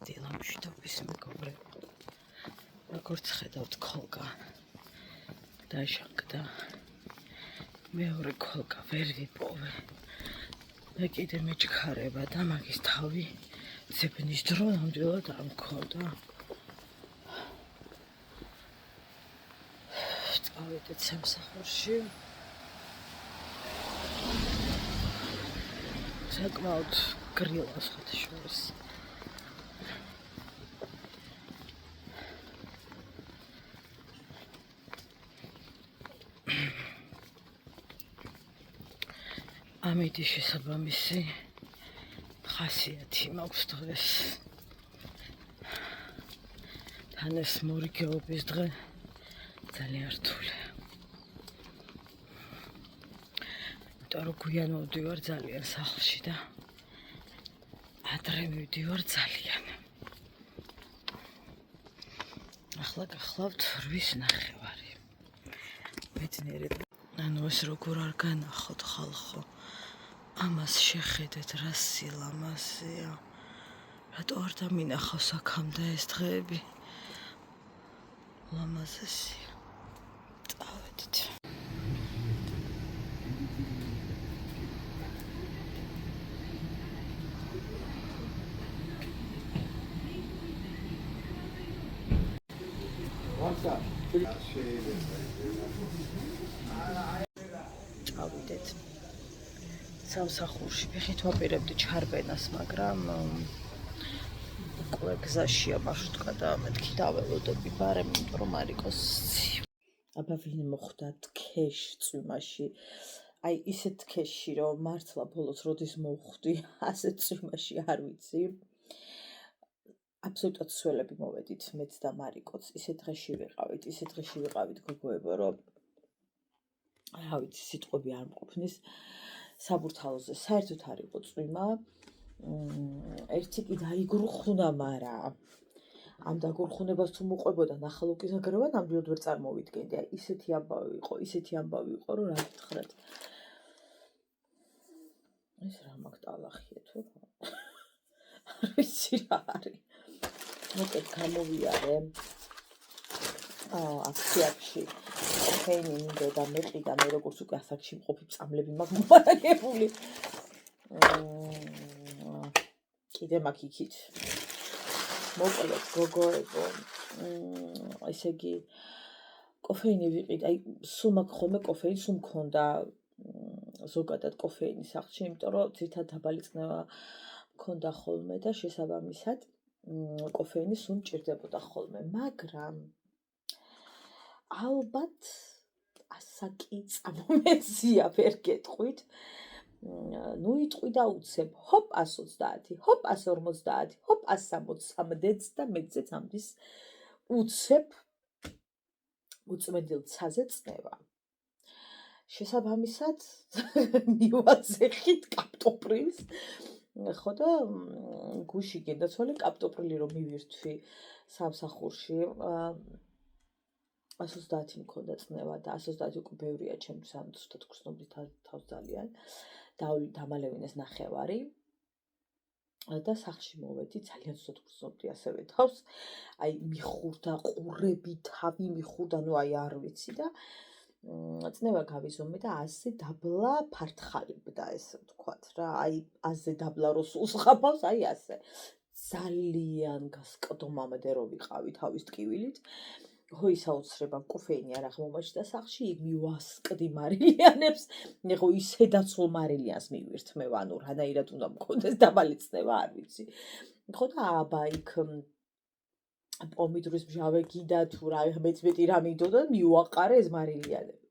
დილა მშვიდობის მეგობრებო. Როგორც ხედავთ, ქოლგა დაშანკდა. მეორე ქოლგა ვერ ვიპოვე. და კიდე მეჩქარება და მაგის თავი ძებნის დრო ნამდვილად არ მქონდა. წავედით სამსახურში. საკმაოდ გრილა სხვათაშორის. ამით შესაბამისი ხასიათი მაქვს დღეს. თან ეს მორიგეობის დღე ძალიან რთულია. იმიტომ რომ გვიან მოვდივარ ძალიან სახლში და ადრე მივდივარ ძალიან. ახლა გახლავთ 8:30. მეცნიერებ ანუ ეს როგორ არ განახოთ ხალხო. ამას შეხედეთ რა სილამაზეა. რატო არ დამინახავს აქამდე ეს დღეები? ლამაზესია. წავედით. წავიდეთ. სამსახურში ფეხით ვაპირებდი ჩარბენას, მაგრამ უკვე გზაშია მარშრუტკა და მეთქი დაველოდები ბარემ, იმიტომ რომ არ იყოს ცივ. აბა ვინ მოხვდა თქეშ წვიმაში? აი ისეთ თქეში, რომ მართლა ბოლოს როდის მოვხვდი, ასეთ წვიმაში არ ვიცი. აბსოლუტურად სველები მოვედით მეც და მარიკოც. ისეთ დღეში ვიყავით გოგოებო, რომ რა ვიცი, სიტყვები არ მყოფნის. საბურთალოზე საერთოდ არ იყო წვიმა. ერთი კი დაიგრუხუნა, მაგრამ ამ დაგრუხუნებას თუ მოყვებოდა ნახალუკისაგრევა, ნამდვილად ვერ წარმოვიდგენდი. აი ისეთი ამბავი იყო, რომ რა გითხრათ. ეს რა მაგტალახია თუ რა? არ ვიცი რა არის. მოკეთ გამოვიარე. აქციაში კოფეინი მინდოდა მეყიდა, მე როგორც უკვე ასაკში მყოფი წამლები მაქვს მოპარაკებული. კიდე მაქვს იქით. მოკლედ გოგოებო, ესე იგი კოფეინი ვიყიდე, აი სულ მაქვს ხოლმე კოფეინი, სულ მქონდა ზოგადად კოფეინი სახლში, იმიტომ რომ ძირითადად დაბალი წნევა მქონდა ხოლმე და შესაბამისად კოფეინი სულ მჭირდებოდა ხოლმე, მაგრამ ალბათ ასაკი წამომეცია, ვერ გეტყვით. ნუ იტყვი და უცებ, ჰოპ 130, ჰოპ 150, ჰოპ 163 და მეძეც ამდის უცებ უწმენდილ ცაზე წნევა. შესაბამისად მივაძეხით კაპტოპრილს. ხო და გუში გენდაცვალე კაპტოპრილი რომ მივირთვი სამსახურში. 130 მქონდა წნევა და 130 უკვე ბევრია ჩემთვის, ანუ ცუდად გრძნობდი თავს ძალიან. დამალევინეს ნახევარი და სახლში მოვედი, ძალიან ცუდად გრძნობდი ასევე თავს. აი მიხურდა ყურები, თავი მიხურდა, ნუ აი არ ვიცი და წნევა გავიზომე და ასე დაბლა ფართხალებდა, ესე ვთქვათ რა. აი აზე დაბლა რო სულს ხაფავს, აი ასე. ძალიან გასკდომამდე რო ვიყავი თავის ტკივილით. ხო ისაუცრება კოფეინი არ აღმომაჩნდა სახლში, იქ მივასკდი მარილიანებს, ხო ისედაც სულ მარილიანს მივირთმევ, ანუ რანაირად უნდა მქონდეს დაბალი წნევა, არ ვიცი. ხო და აბა იქ პომიდორის მჟავე გიდა თუ რა მეტი რა მინდოდა, მივაყარე ეს მარილიანები.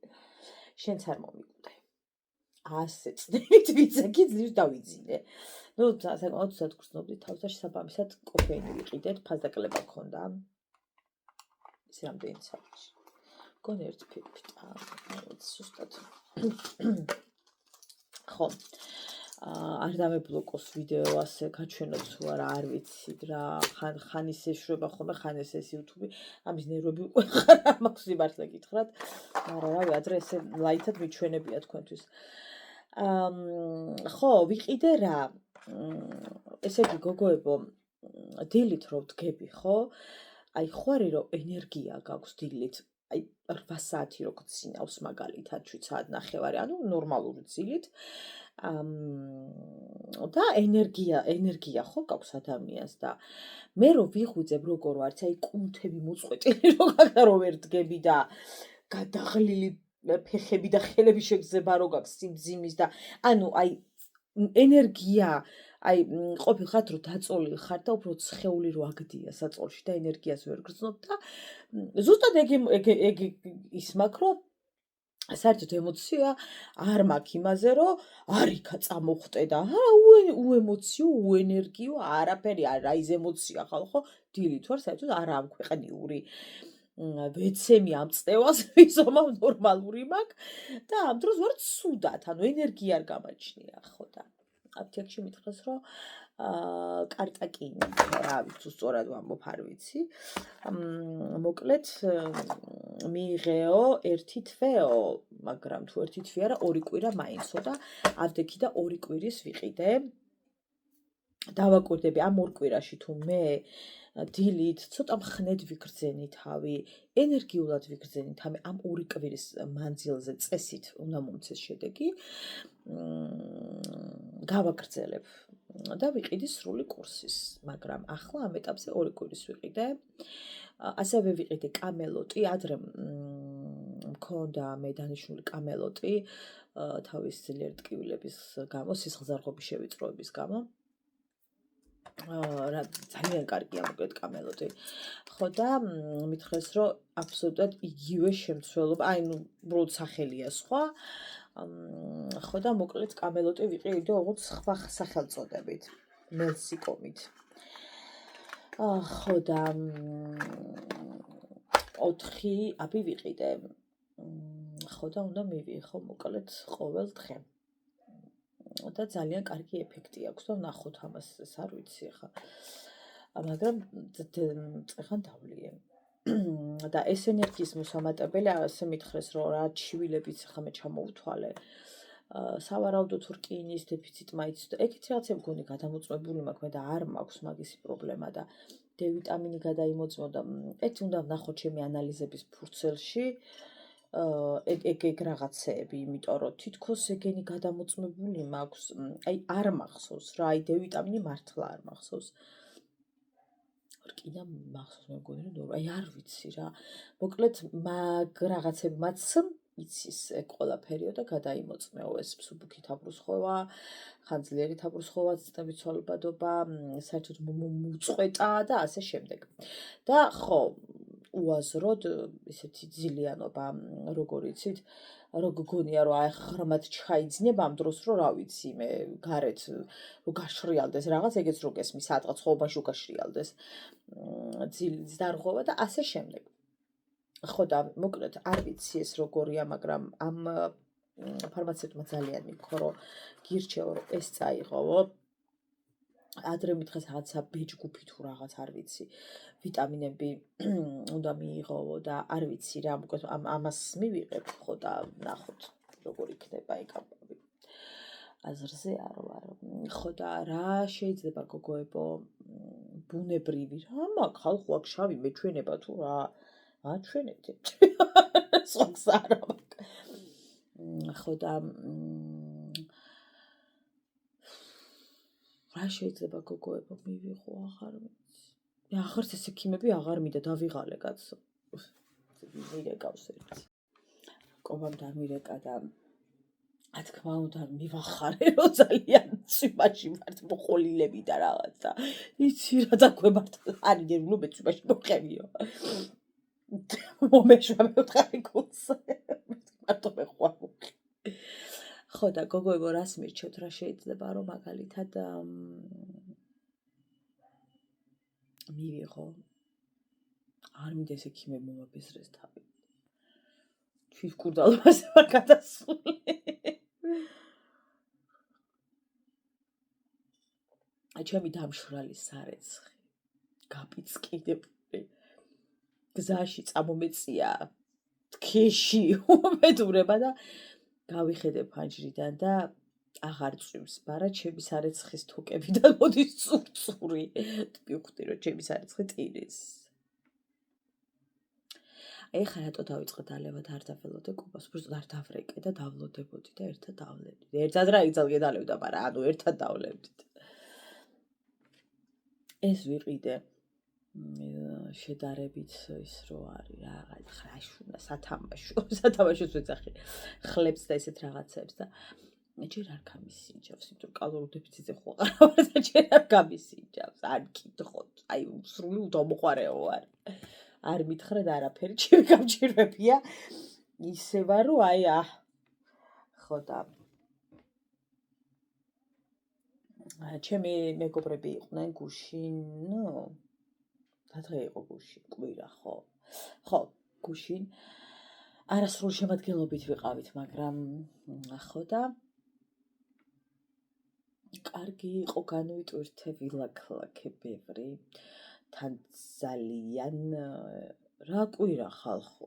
შენც არ მომიკვდე. ასე წნევით ვიცექი ძლივს დავიძინე. ნუ საკმაოდ ცუდად გრძნობდი თავს და შესაბამისად კოფეინი ვიყიდეთ, ფასდაკლება მქონდა. ის რამდენი საათში. მგონი ერთ ფიფტა, სუსტად. ხო. არ დამებლოკოს ვიდეო ასე გაჩვენოთ თუ არა, არ ვიცით რა. ხან ის ეშვება ხოლმე, ხან ეს YouTube. ამის ნერვები უკვე ხარ მაქვს სიმართლე გითხრათ. მაგრამ რავი, ადრე ესე ლაითად მიჩვენებია თქვენთვის. ხო, ვიყიდე რა. ესე იგი გოგოებო, დილით რო ვდგები, ხო? აი ხვარი რომ ენერგია გაქვს დილით, აი 8 საათი რო გძინავს მაგალითად 7 საათ ნახევარი, ანუ ნორმალური ძილით. და ენერგია ხო გაქვს ადამიანს და მე რო ვიღვიძებ როგორ ვარც, აი კუნთები მოწყვეტილი რო გაქვს რო ვერ დგები და გადაღლილი ფეხები და ხელები შეგრძება რო გაქვს სიმძიმის და ანუ აი ენერგია აი ყოფილხარ რომ დაწოლილი ხარ და უფრო ცხეული რო აგდია საწოლში და ენერგიას ვერ გრძნობ და ზუსტად ეგ ის მაქვს რომ საერთოდ ემოცია არ მაქვს იმაზე რომ არიქა წამოხტე და უემოციო უენერგიო არაფერი არა ის ემოცია ხალხო დილით ვარ საერთოდ არა ამ ქვეყნიური ვეცემი ამ წევას ვიზომა ნორმალური მაქვს და ამ დროს ვარ ცუდად ანუ ენერგია არ გამაჩნია ხო და აფთიაქში მითხრას რომ კარტაკინი რა ვიცი სწორად ვამბობ არ ვიცი მოკლედ მიიღეო ერთი თვეო მაგრამ თუ ერთი თვე არა ორი კვირა მაინცო და ავდექი და ორი კვირის ვიყიდე დავაკვირდები ამ ორ კვირაში თუ მე დილით ცოტა მხნედ ვიგრძენი თავი ენერგიულად ვიგრძენი თავი ამ ორი კვირის მანძილზე წესით უნდა მომცეს შედეგი გავაგრძელებ და ვიყიდი სრული კურსის მაგრამ ახლა ამ ეტაპზე ორი კვირის ვიყიდე ასევე ვიყიდე კამელოტი ადრე მქონდა მე დანიშნული კამელოტი თავის ძლიერი ტკივილების გამო სისხლძარღვების შევიწროების გამო რა ძალიან კარგია მოკლედ კამელოტი. ხო და მითხრეს რომ აბსოლუტურად იგივე შემცველობა, აი ნუ უბრალოდ სახელია სხვა. ხო და მოკლედ კამელოტი ვიყიდე როგორც სხვა სახელწოდებით, მელსიკომით. ხო და 4 აბი ვიყიდე. ხო და უნდა მივიღო მოკლედ ყოველ დღე. და ძალიან კარგი ეფექტი აქვს და ნახოთ ამას ეს არ ვიცი ახლა მაგრამ წეხან დავლიე და ეს ენერგიის მოსამატებელი ასე მითხრეს რომ რა ჩივილებიც ახლა მე ჩამოუთვალე სავარაუდოდ რკინის დეფიციტ მაინც და ეგეთ რაღაცები მგონი გადამოწმებული მაქვს მე და არ მაქვს მაგისი პრობლემა და D ვიტამინი გადაიმოწმოდა ეს უნდა ვნახოთ ჩემი ანალიზების ფურცელში ეგ რაღაცეები, იმიტომ რომ თითქოს ეგენი გადამოწმებული მაქვს, აი არ მახსოვს რა, აი D ვიტამინი მართლა არ მახსოვს. რკინა მახსოვს მე მგონი რომ აი არ ვიცი რა. მოკლედ მაგ რაღაცები მაც იცის ეგ ყველაფერიო და გადაიმოწმეო ეს მსუბუქი თაბრუსხოვა, ხანძლიერი თაბრუსხოვა, ცნების ცვალებადობა, საერთოდ მოწყვეტა და ასე შემდეგ. და ხო უაზროდ ისეთი ძილიანობა როგორ იცით რო გგონია რომ აი ხრმად ჩაიძინება ამ დროს რომ რა ვიცი მე გარეთ რო გაშრიალდეს რაღაც ეგეც რო გესმის სადღაც ხოვბაში უკაშრიალდეს ძილის დარღვევა და ასე შემდეგ ხო და მოკლედ არ ვიცი ეს როგორია მაგრამ ამ ფარმაცევტმა ძალიან მიქო რომ გირჩეო რომ ეს წაიღოვო ადრე მითხეს რაღაცა ბეჯგუფი თუ რაღაც არ ვიცი ვიტამინები უნდა მიიღოვო და არ ვიცი რა მოკლედ ამას მივიღებ ხო და ნახოთ როგორ იქნება ეგ ამბავი აზრზე არ ვარ ხო და რა შეიძლება გოგოებო ბუნებრივი რა მაქვს ხალხო აქ შავი მეჩვენება თუ რა აჩვენეთ სხვა გზა არ მაქვს ხო და რა შეიძლება გოგოებო მივიღო აღარ ვიცი მე აღარც ეს ექიმები აღარ მინდა დავიღალე კაცო მირეკავს ერთი კობამ დამირეკა და რა თქმა უნდა მივახარე რომ ძალიან ცვიფაში ვართ მოყოლილები და რაღაც და იცი რა დაგვემართ არ იგებულობ ცვიფაში მოყევიო მომეშვა მევთხარი კურს მარტო მე ხوار ხო და გოგოებო რას მირჩევთ რა შეიძლება რომ მაგალითად მივიღო არ მინდა ეს ექიმები მომაბეზრეს თავი თვითმკურდალობას ვარ გადასული ჩემი დამშრალი სარეცხი გაპიცკიდებული გზაში წამომეწია თქეში უმედურება და გავიხედე ფანჯრიდან და აღარ წვიმს, მაგრამ ჩემი სარეცხის თოკებიდან მოდის წურწური. მივხვდი რომ ჩემი სარეცხი ტირის. ეხლა რატო დავიწყე დალევად არ დაველოდე კუბას, просто არ დავრეკე და დავლოდებოდი და ერთად დავლევდით. ერთად რა იცალ გედალევდა, მაგრამ ანუ ერთად დავლევდით. ეს ვიყიდე შედარებით ის რო არის რაღაც ხრაშუნა სათამაშოს ვეძახი ხლებს და ესეთ რაღაცებს და ჯერ არ გამისინჯავს, იმიტომ რომ კალორიულ დეფიციტზე ხო ვარ და ჯერ არ გამისინჯავს. არ გითხოთ, აი სრული უდამოყარეო ვარ. არ მითხრეთ არაფერი, ჩემი გამჭირვებია ისე ვარ, რომ აი ხო და ჩემი მეგობრები იყვნენ გუშინ, დღე იყო გუშინ, კვირა, ხო, გუშინ. არასრულ შემადგენლობით ვიყავით, მაგრამ ხო და კარგი იყო, განვიტვირთე ვილაქ-ლაქე ბევრი. თან ძალიან რა კვირა ხალხო.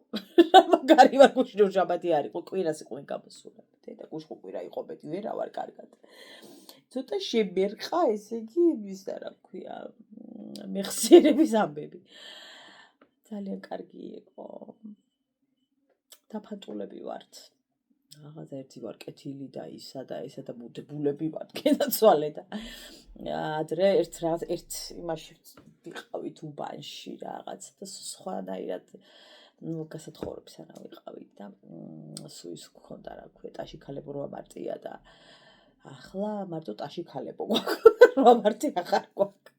რა მაგარი ვარ გუშინ შაბათი არ იყო, კვირას იყვნენ გამოსულები და გუშინ კვირა იყო, მეტი ვერა ვარ კარგად. ცოტა შემერყა, ესე იგი, ის და რა ქვია, მეხსიერების ამბები. ძალიან კარგი იყო. დაფანტულები ვართ. რაღაცა ერთი ვარ კეთილი და ისა და ესა და ბულები ვარ კენაცვალე და ადრე ერთ იმაში ვიყავით უბანში რაღაც და სხვანაირად გასათხოვრებისანა ვიყავით და სულ ის გქონდა რა ქვია ტაში ქალებო რა მარტია და ახლა მარტო ტაში ქალებო გვაქვს რა მარტი აღარ გვაქვს.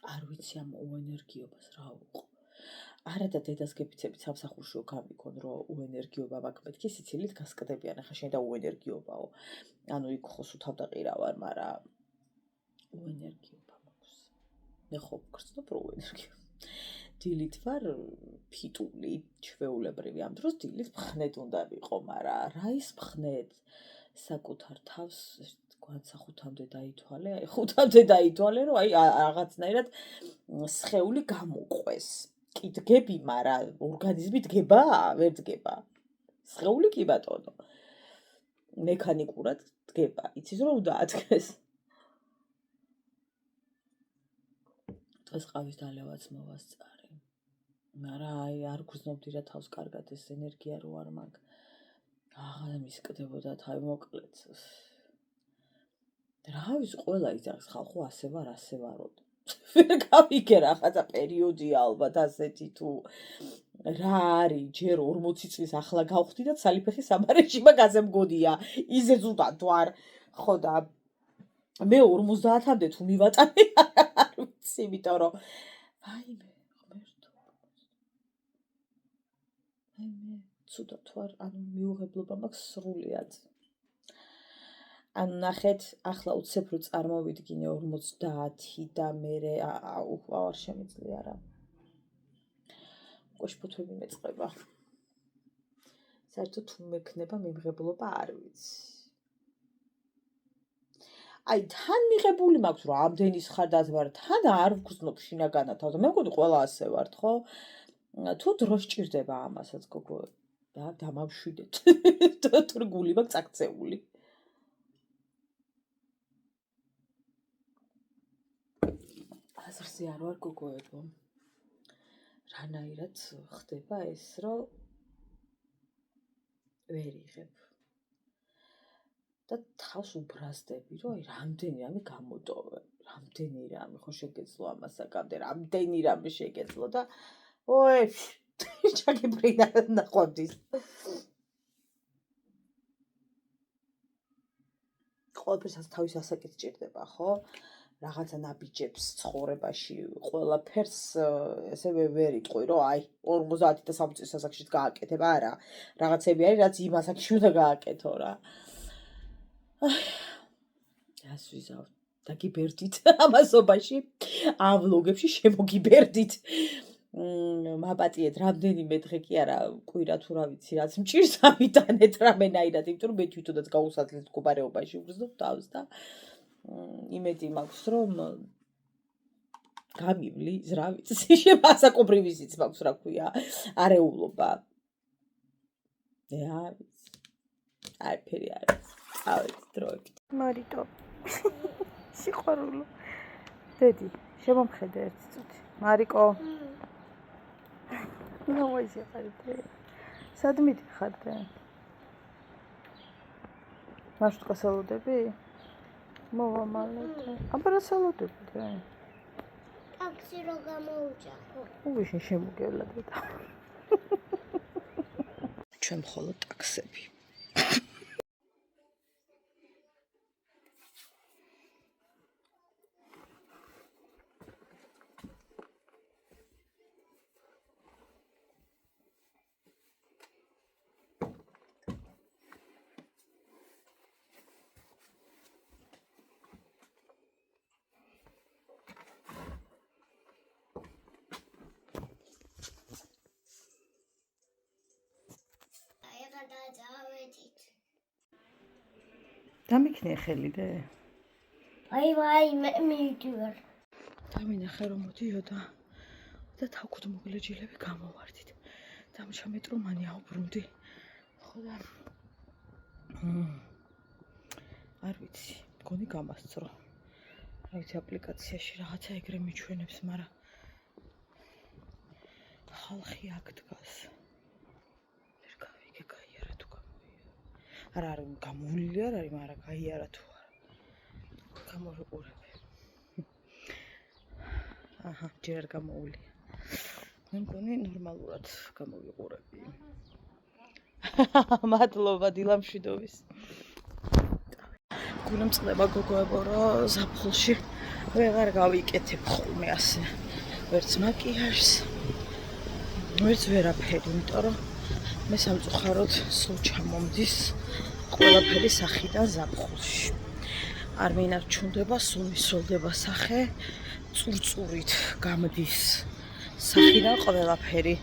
არ ვიცი ამ უენერგიობას რა უყო. არა და დედას გეფიცებით სამსახურშიო გამიქონ რომ უენერგიობა მაქვს მეთქი სიცილით გასკდებიან ახლა შენ და უენერგიობაო. ანუ იქ ხოს უთავდაყირა ვარ, მაგრამ უენერგიობა მაქვს. მე ხო გქრცნობ რო უენერგიობა. დილით ვარ ფიტული, ჩვეულებრივი ამ დროს დილით მხნედ უნდა ვიყო, მაგრამ რა ის მხნედ საკუთარ თავს განსახუთამდე დაითვალე, აი ხუთამდე დაითვალე, რომ აი რაღაცნაირად სხეული გამოყვეს. კი დგები, მაგრამ ორგანიზმი დგება, ვერ დგება. სხეული კი ბატონო. მექანიკურად დგება, იცის რომ დაადგეს. დღეს ყავის დალევაც მოვასწარე. მაგრამ აი არ გრძნობდი რა თავს კარგად ეს ენერგია რო არ მაქვს. აღარ მისკდებოდა თავი მოკლედ. რა ვის ყველა იცავს ხალხო ასე ვარო. ვერ გავიგე რაღაცა პერიოდია ალბათ ასეთი თუ რა არის ჯერ 40 წლის ახლა გავხდი და სალიფეხი სამარეშიმა გაზემგოდია ისე ზუდად ვარ ხო და მე 50-მდე თუ მივატანე არ ვიცი იმიტომ რომ ვაიმე ღმერთო მე ზუდად ვარ ანუ მიუღებლობა მაქვს სრულიად. ან ნახეთ, ახლა უცებ რო წარმოვიდგინე 50 და მერე არ შემიძლია რა. ყოშფოთები მეწყება. საერთოდ თუ მექნება მიმღებლობა არ ვიცი. აი თან მიღებული მაქვს რომ ამდენის ხარდაც ვარ, თან არ ვგრძნობ შინაგანად თავს. მე მგონი ყველა ასე ვართ, ხო? თუ დრო სჭირდება ამასაც გოგო და დამამშვიდეთ. თუ გული მაქვს წაქცეული. აზრზე არ ვარ გოგოებო. რანაირად ხდება ეს, რომ ვერ იღებ. და თავს უბრაზდები, რომ აი რამდენი რამე გამოტოვე. რამდენი რამე ხო შეგეძლო ამასაკამდე, რამდენი რამე შეგეძლო და ой, ჩაგიბრინა ნახვამდის. ყველაფერსაც თავის ასაკით ჭირდება, ხო? რაღაცა ნაბიჯებს ცხოვრებაში ყველაფერს ესე ვერ იტყვი რომ აი 50 და 60 წლის ასაკშიც გააკეთებ, არა. რაღაცები არის, რაც იმ ასაკში უნდა გააკეთო რა. ას ვიზავ დაგიბერდით ამასობაში, ამ ვლოგებში შემოგიბერდით. მაპატიეთ რამდენიმე დღე კი არა, კვირა თუ რა ვიცი, რაც მჭირს ამიტანეთ რამენაირად, იმიტომ რომ მე თვითონაც გაუსაძლეს მდგომარეობაში ვგრძნობ თავს და იმედი მაქვს რომ გამივლი, რა ვიცი, შემასაკობრივი სიც მაქვს, რა ქვია, არეულობა. რა ვიცი. არაფერი არ არის. წავედი დროებით. მარიტო. სიყვარულო. დედი, შემომხედე ერთი წუთი. მარიკო. ნოვაიზი ხარდე. სადმე ხარდე? მაშტყა სალოდები? მოვამალეთ. აბა რა სალოდები და? ტაქსი რო გამოუჭახო. უშინ შემოგევლა დედა. ჩვენ მხოლოდ ტაქსები. დამიქნე ხელი და აი მე მივიდივარ. დამინახე რომ მოდიოდა და თავკუთ მოგლეჯილები გამოვარდით. დამჩა მეტრომანი აუბრუნდი. ხო და არ ვიცი, მგონი გამასწრო. რა ვიცი აპლიკაციაში რაღაცა ეგრე მიჩვენებს, მაგრამ ხალხი აქ დგას. ვერ გავიგე გაიარა თუ გამოიარა. არა გამოვლილი არ არის, მაგრამ გაიარა თუ არა. გამოვიყურებ. აჰა, ჯერ არ გამოვლია. მე მგონი ნორმალურად გამოვიყურები. მადლობა დილამშვიდობის. გულმწყდება გოგოებო, რომ ზაფხულში ვეღარ გავიკეთებ ხოლმე ასე. ვერც მაკიაჟს, ვერც ვერაფერი, იმიტომ რომ მე სამწუხაროდ სულ ჩამომდის ყველაფერი სახიდან ზაფხულში. არ მინარჩუნდება, სულ მისროლდება სახე, წურწურით გამდის სახიდან ყველაფერი.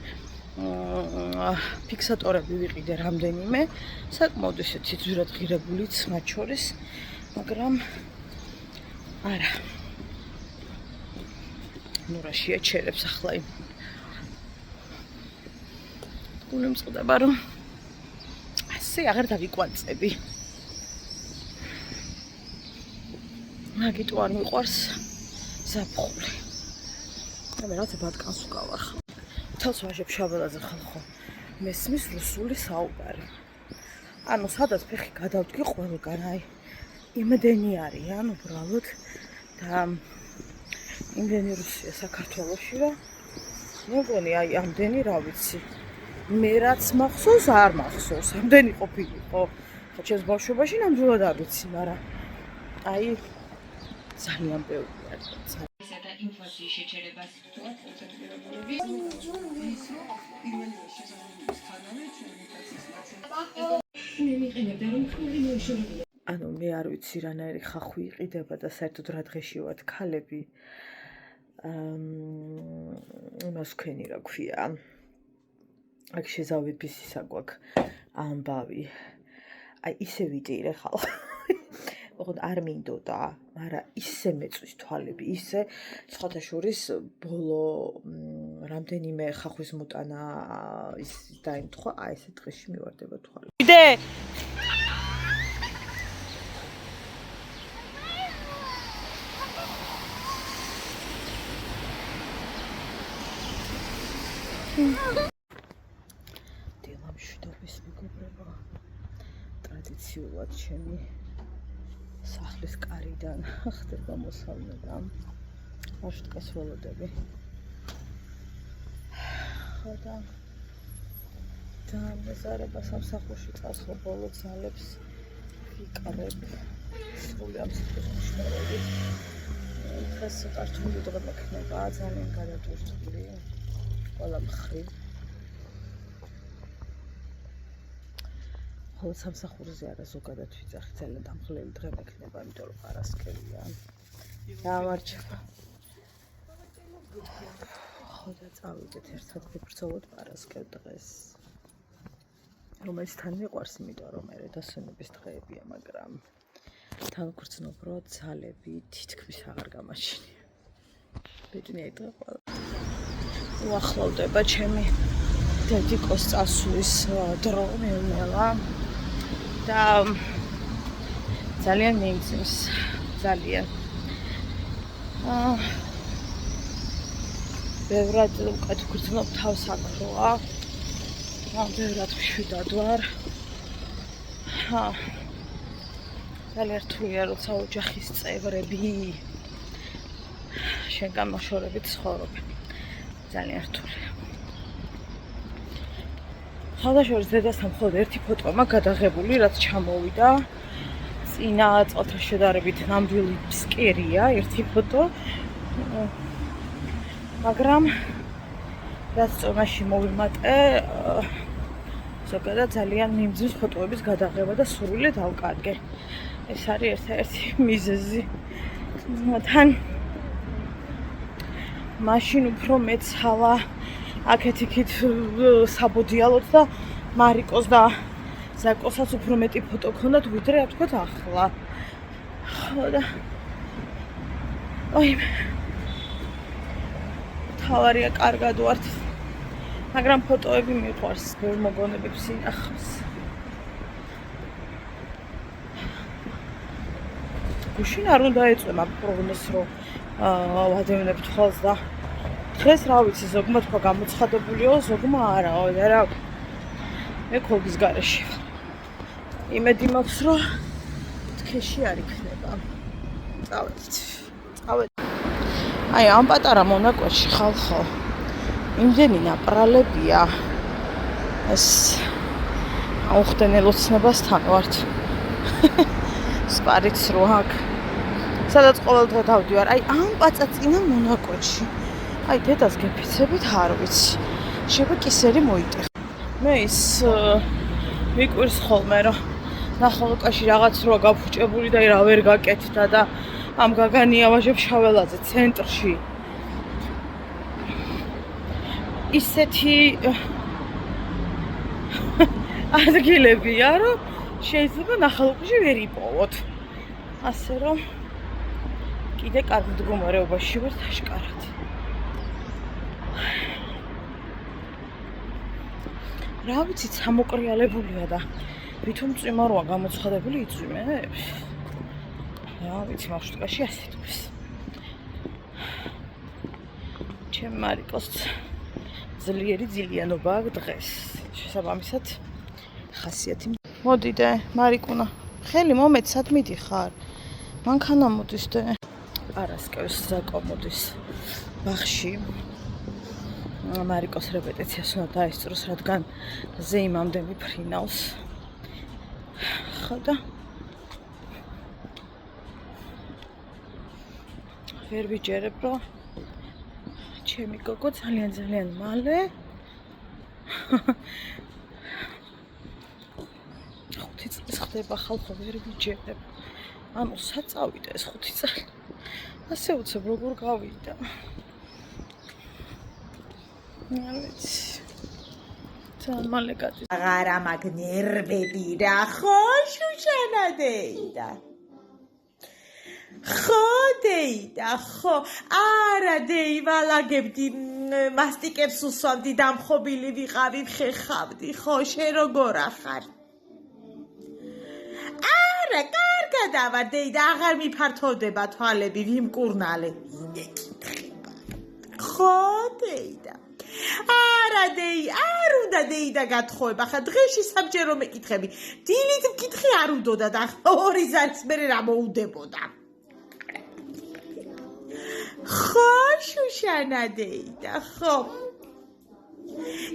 ფიქსატორები ვიყიდე რამდენიმე, საკმაოდ ესეთი ძვირად ღირებულიც მათ შორის, მაგრამ არა. ნუ რა შეაჩერებს ახლა იმ გულმწყდება რომ ასე აღარ დავიკვანწები. მაგიტო არ მიყვარს ზაფხული. მე რაღაცა ბატკანს ვკავარ ხა. თავს ვაჟებ შაბელაძე ხალხო. მესმის რუსული საუბარი. ანუ სადაც ფეხი გადავდგი ყველგან აი იმდენი არიან უბრალოდ და იმდენი რუსია საქართველოში რა. მეგონი აი ამდენი რა ვიცი. მე რაც მახსოვს არ მახსოვს. ამდენი ყოფილიყო. ხო ჩემს ბავშვობაში ნამდვილად არ ვიცი, მაგრამ აი ძალიან ბევრი არის. და ინფლაციის შეჩერებას თქვათ კონცენტრირებულები ანუ მე არ ვიცი რანაირი ხახვი იყიდება და საერთოდ რა დღეში ვართ ქალები. იმას ვქენი რა ქვია. აქ შეზავების ისა გვაქვს ამბავი. აი ისე ვიტირე ხალხი. ოღონდ არ მინდოდა, მაგრამ ისე მეწვის თვალები, ისე სხვათა შორის ბოლო რამდენიმე ხახვის მოტანა ის დაემთხვა, აი ესე დღეში მივარდება თვალი. იდე! დილამშვიდობის მეგობრებო, ტრადიციულად ჩემი სახლის კარიდან ხდება მოსავლება. მაშტყას ველოდები. ხო და მეზარება სამსახურში წასვლა ბოლო ძალებს ვიკარებ. სრული ამ სიტყვებით. დღეს ცოტა რთული დღე მექნება, ძალიან გადატვირთული. ყველა მხრივ. ხოლო სამსახურზე არა ზოგადად ვიძახი, ძალიან დამხლელი დღე მექნება, იმიტომ რომ პარასკევია. დამარჩება. ხო და წავიდეთ ერთად ვიბრძოლოთ პარასკევ დღეს. რომელიც თან მიყვარს, იმიტომ რომ მე დასვენების დღეებია, მაგრამ თან გრძნობრო ძალები თითქმის აღარ გამაჩნია. ბედნიერი დღე ყველა. უახლოვდება ჩემი დედიკოს წასვლის დრო ნელ-ნელა და ძალიან მიიწევს, ძალიან. ბევრად უკეთ გრძნობ თავს აქროა. ბევრად მშვიდად ვარ. ძალიან რთულია, როცა ოჯახის წევრები შენგან მოშორებით ცხოვრობენ. ძალიან რთულია. ხალხაშორის დედასთან მხოლოდ ერთი ფოტოა მაქვს გადაღებული, რაც ჩამოვიდა. წინა წელთან შედარებით ნამდვილი ფსკერია ერთი ფოტო. მაგრამ რაც წონაში მოვიმატე, ზოგადად ძალიან მიმძიმს ფოტოების გადაღება და სრული დავკარგე. ეს არის ერთ-ერთი მიზეზი. თან მაშინ უფრო მეცალა აქეთ-იქით საბოდიალოთ და მარიკოს და ზაკოსაც უფრო მეტი ფოტო ქონდათ, ვიდრე რა თქვათ ახლა. ხო და ой თავარია კარგად ვართ. მაგრამ ფოტოები მიყვარს, ბევრ მოგონებებს ინახავს. გუშინ არ უნდა ეწვემა პროგნოზს, რომ ვადევნებ თვალს და დღეს რა ვიცი, ზოგმა თქვა გამოცხადებულიო, ზოგმა არაო, და მე ქოლგის გარეშე ვარ. იმედი მაქვს, რომ თქეში არ იქნება. წავედით. აი, ამ პატარა მონაკვეთში ხალხო იმდენი ნაპრალებია. ეს აუხდენელ ოცნებასთან ვართ. სპარიც რო აქ. სადაც ყოველ დღე დავდივარ, აი ამ პაწაწინა მონაკვეთში. აი დედას გეფიცებით არ ვიცი. შეიძლება კისერი მოიტეხ. მე ის მიკვირს ხოლმე რომ ნახალოკაში რაღაც როა გაფუჭებული და რა ვერ გაკეთდა და ამ გაგანია ვაჟებ შაველაძე ცენტრში. ისეთი ადგილებია, რომ შეიძლება ნახალოკაში ვერ იპოვოთ. ასე რომ კიდე კარგ მდგომარეობაში ვართ აშკარად. რა ვიცი, სამოკრიალებულია და ვითომ წვიმაროა გამოცხადებული იწვიმებს. რა ვიცი, მარშრუტკაში ასე თქოს. ჩემი მარიკოს ძლიერი ძილიანობა აქვს დღეს. შესაბამისად ხასიათი. მოდი და მარიკუნა, ხელი მომეც, სად მიდიხარ? მანქანა მოდის და პარასკევს ზაკო მოდის ბაღში. მარიკოს რეპეტიციას უნდა დაესწროს, რადგან ზე იმამდე მიფრინავს. ხო და ვერ ვიჯერებ, რომ ჩემი გოგო ძალიან მალე 5 წლის ხდება ხალხო, ვერ ვიჯერებ. ანუ საწავიდა ეს 5 წელი. ასე უცებ როგორ გავიდა. არ ვიცი. ძალიან მალე გადის. აღარა მაგ ნერვები რა ხო შუშანა დეიდა. ხო დეიდა, ხო. არა დეი ვალაგებდი მასტიკებს უსვამდი დამხობილი ვიყავი ხეხავდი. ხო შენ როგორ ახარ? არა, კარგად ავარ დეიდა, აღარ მიფართოვდება თვალები, ვიმკურნალე. ხო დეიდა. არა დეი, არ უნდა დეიდა გათხოვება, ხა დღეში საბჯერო მეკითხები. დილით მკითხი არ უდოდა და 2 ზარს მერე რა მოუდებოდა. ხო შუშანა დეიდა, ხო.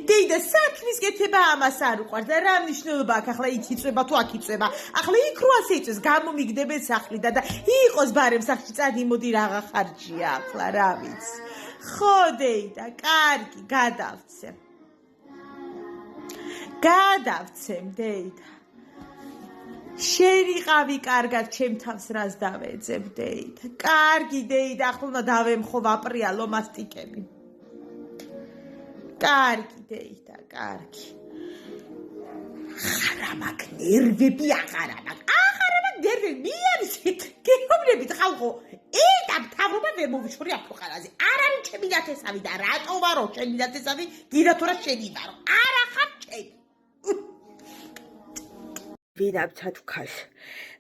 დეიდა საქმის კეთება ამას არ უყვარს და რა მნიშვნელობა აქვს ახლა იქ იწვება თუ აქ იწვება. ახლა იქ რო ასე იწვეს, გამომიგდებენ სახლიდან და იყოს ბარემ სახლში წადიმოდი რაღა ხარჯია ახლა რა ვიცი. ხო დეიდა, კარგი, გადავცემ. გადავცემ დეიდა. შენ იყავი კარგად ჩემ თავს რას დავეძებ დეიდა. კარგი დეიდა, ახლა უნდა დავემხო ვაპრიალო მასტიკები. კარგი დეიდა, კარგი. აღარა მაგ ნერვები, აღარა მაგ ნერვები, მიარისით, გეუბნებით ხალხო, ეტა მთავრობა ვერ მოვიშორი ამ ქვეყანაზე. არავინ ჩემი ნათესავი და რატო ვარო ჩემი ნათესავი? გინდა თუ რა შენი ვარო? არა ხარ ჩემი. ვინაცა თქვას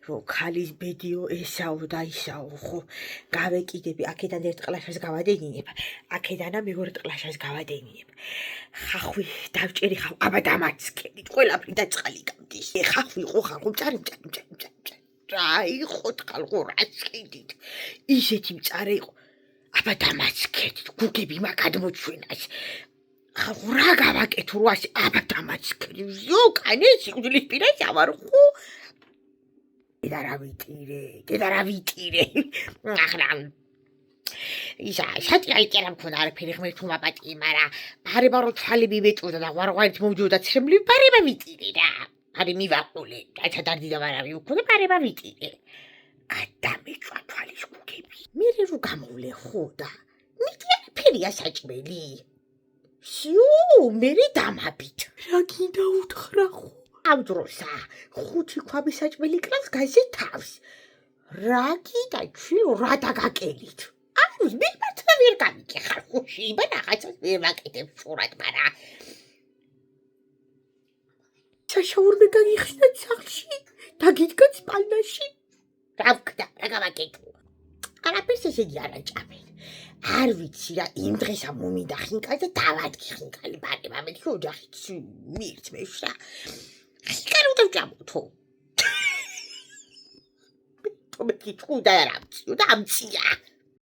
რომ ქალის ბედიო ესაო და ისაო ხო გავეკიდები აქედან ერთ ყლაშას გავადენინებ აქედანა მეორე ყლაშას გავადენინებ ხახვი დავჭერი ხავ აბა დამაცქენით ყველაფერი და წყალი გამდის ხახვი ხო ხალხო მწარი აი ხო ხალხო რა შეიდით ისეთი მწარე იყო აბა დამაცქენით გუგები მაგადმოჩვენას ხალხო რა გავაკეთო როასი აბა დამაცქენით ზო კანი სიკვდილის პირას ავარ ხო დედა რა ვიტირე ახლა ისა შატიაიტერა მქონდა არაფერი ღმერთო მაპატი მაგრამ ბარება რო თვალები მეწოდა და ვარღვარით მომჯოდა ცრემლი ბარება ვიტირე რა არი მივაყოლე რაცა დარდიდა ვარავი მქონდა ბარება ვიტირე გადამეჭვა თვალის გუგები მე რო გამოვლე ხო და მითი არაფერია საჭმელი შიუ მე დამაბით რა გინდა უთხრა ხო ამ დროსა ხუთი ქვაბი საჭმელი კლავს გაზე თავს რა გიდა ჩვიო რა დაგაკელით არის მე მართლა ვერ გამიკეხარ ხუში იბა რაღაცას ვერ ვაკეთებ შურად მაგრამ შაშაურმე გაგიხსნა სახლში დაგიდგა სპალნაში რა ვქდა რა გავაკეთო არაფერს ესეთი არ აჭამენ არ ვიცი რა იმ დღესა მომინდა ხინკალ და დავადგი ხინკალი ბარება მე ხო ოჯახით მირთმევს რა ხინკალ დავჭამოთო თომე კითხულდა რა ამციო და ამცია